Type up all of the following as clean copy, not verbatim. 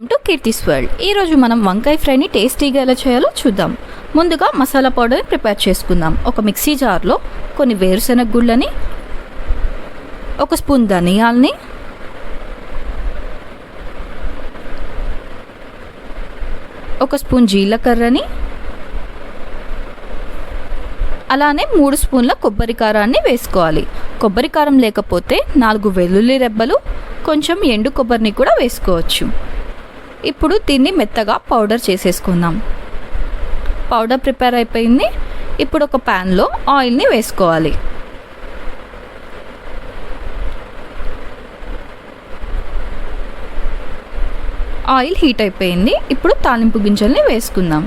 To Keerthi's world. ఈరోజు మనం వంకాయ ఫ్రైని టేస్టీగా ఎలా చేయాలో చూద్దాం. ముందుగా మసాలా పౌడర్ని ప్రిపేర్ చేసుకుందాం. ఒక మిక్సీ జార్లో కొన్ని వేరుశెనగ గుళ్ళని, ఒక స్పూన్ ధనియాల్ని, ఒక స్పూన్ జీలకర్రని, అలానే 3 స్పూన్ల కొబ్బరి కారాన్ని వేసుకోవాలి. కొబ్బరి కారం లేకపోతే 4 వెల్లుల్లి రెబ్బలు, కొంచెం ఎండు కొబ్బరిని కూడా వేసుకోవచ్చు. ఇప్పుడు దీన్ని మెత్తగా పౌడర్ చేసేసుకుందాం. పౌడర్ ప్రిపేర్ అయిపోయింది. ఇప్పుడు ఒక ప్యాన్లో ఆయిల్ని వేసుకోవాలి. ఆయిల్ హీట్ అయిపోయింది. ఇప్పుడు తాలింపు గింజల్ని వేసుకుందాం.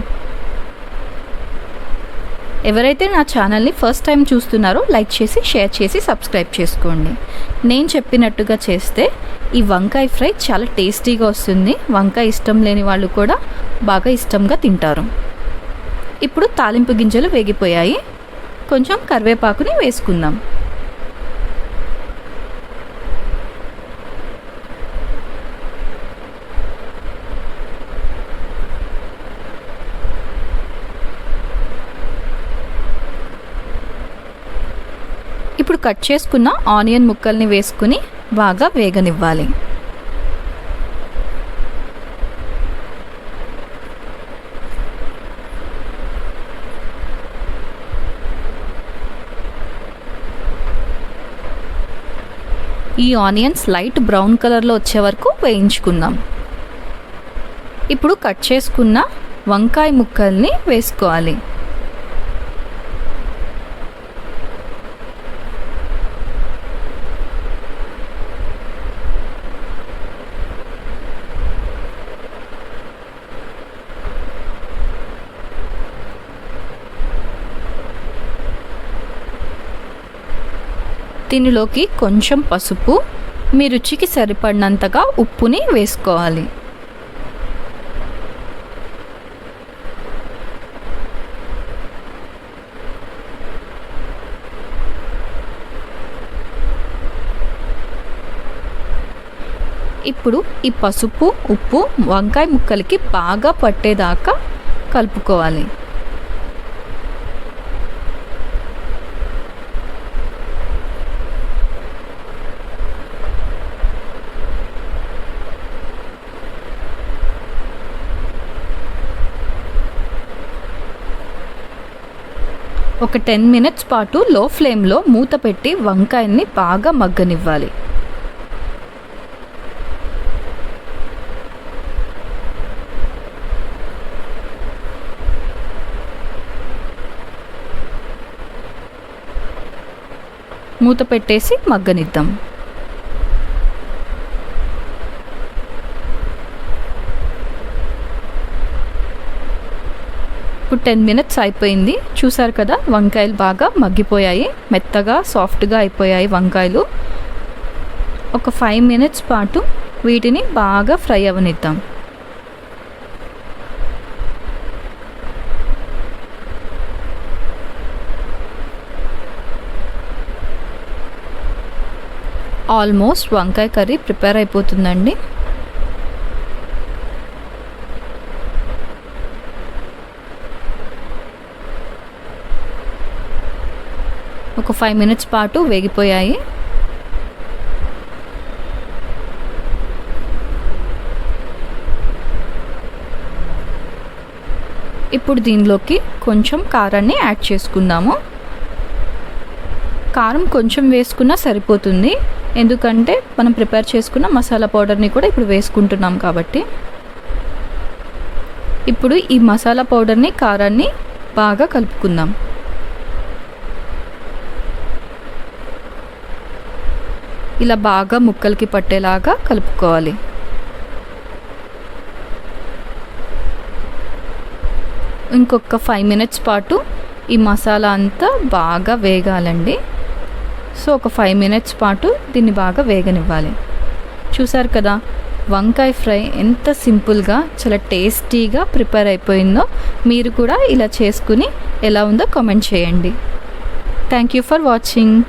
ఎవరైతే నా ఛానల్ని ఫస్ట్ టైం చూస్తున్నారో లైక్ చేసి, షేర్ చేసి, సబ్స్క్రైబ్ చేసుకోండి. నేను చెప్పినట్టుగా చేస్తే ఈ వంకాయ ఫ్రై చాలా టేస్టీగా వస్తుంది. వంకాయ ఇష్టం లేని వాళ్ళు కూడా బాగా ఇష్టంగా తింటారు. ఇప్పుడు తాలింపు గింజలు వేగిపోయాయి. కొంచెం కరివేపాకుని వేసుకుందాం. ఇప్పుడు కట్ చేసుకున్న ఆనియన్ ముక్కల్ని వేసుకుని బాగా వేగనివ్వాలి. ఈ ఆనియన్స్ లైట్ బ్రౌన్ కలర్లో వచ్చే వరకు వేయించుకుందాం. ఇప్పుడు కట్ చేసుకున్న వంకాయ ముక్కల్ని వేసుకోవాలి. దీనిలోకి కొంచెం పసుపు, మీ రుచికి సరిపడినంతగా ఉప్పుని వేసుకోవాలి. ఇప్పుడు ఈ పసుపు, ఉప్పు వంకాయ ముక్కలకి బాగా పట్టేదాకా కలుపుకోవాలి. ఒక 10 మినిట్స్ పాటు లో ఫ్లేమ్లో మూత పెట్టి వంకాయని బాగా మగ్గనివ్వాలి. మూత పెట్టేసి మగ్గనిద్దాం. ఇప్పుడు 10 మినిట్స్ అయిపోయింది. చూసారు కదా, వంకాయలు బాగా మగ్గిపోయాయి, మెత్తగా సాఫ్ట్గా అయిపోయాయి వంకాయలు. ఒక 5 మినిట్స్ పాటు వీటిని బాగా ఫ్రై అవనిద్దాం. ఆల్మోస్ట్ వంకాయ కర్రీ ప్రిపేర్ అయిపోతుందండి. ఒక 5 మినిట్స్ పాటు వేగిపోయాయి. ఇప్పుడు దీనిలోకి కొంచెం కారాన్ని యాడ్ చేసుకుందాము. కారం కొంచెం వేసుకున్నా సరిపోతుంది, ఎందుకంటే మనం ప్రిపేర్ చేసుకున్న మసాలా పౌడర్ని కూడా ఇప్పుడు వేసుకుంటున్నాం కాబట్టి. ఇప్పుడు ఈ మసాలా పౌడర్ని, కారాన్ని బాగా కలుపుకుందాం. ఇలా బాగా ముక్కలకి పట్టేలాగా కలుపుకోవాలి. ఇంకొక 5 మినిట్స్ పాటు ఈ మసాలా అంతా బాగా వేగాలండి. సో ఒక 5 మినిట్స్ పాటు దీన్ని బాగా వేగనివ్వాలి. చూసారు కదా, వంకాయ ఫ్రై ఎంత సింపుల్గా, చాలా టేస్టీగా ప్రిపేర్ అయిపోయిందో. మీరు కూడా ఇలా చేసుకుని ఎలా ఉందో కామెంట్ చేయండి. Thank you for watching.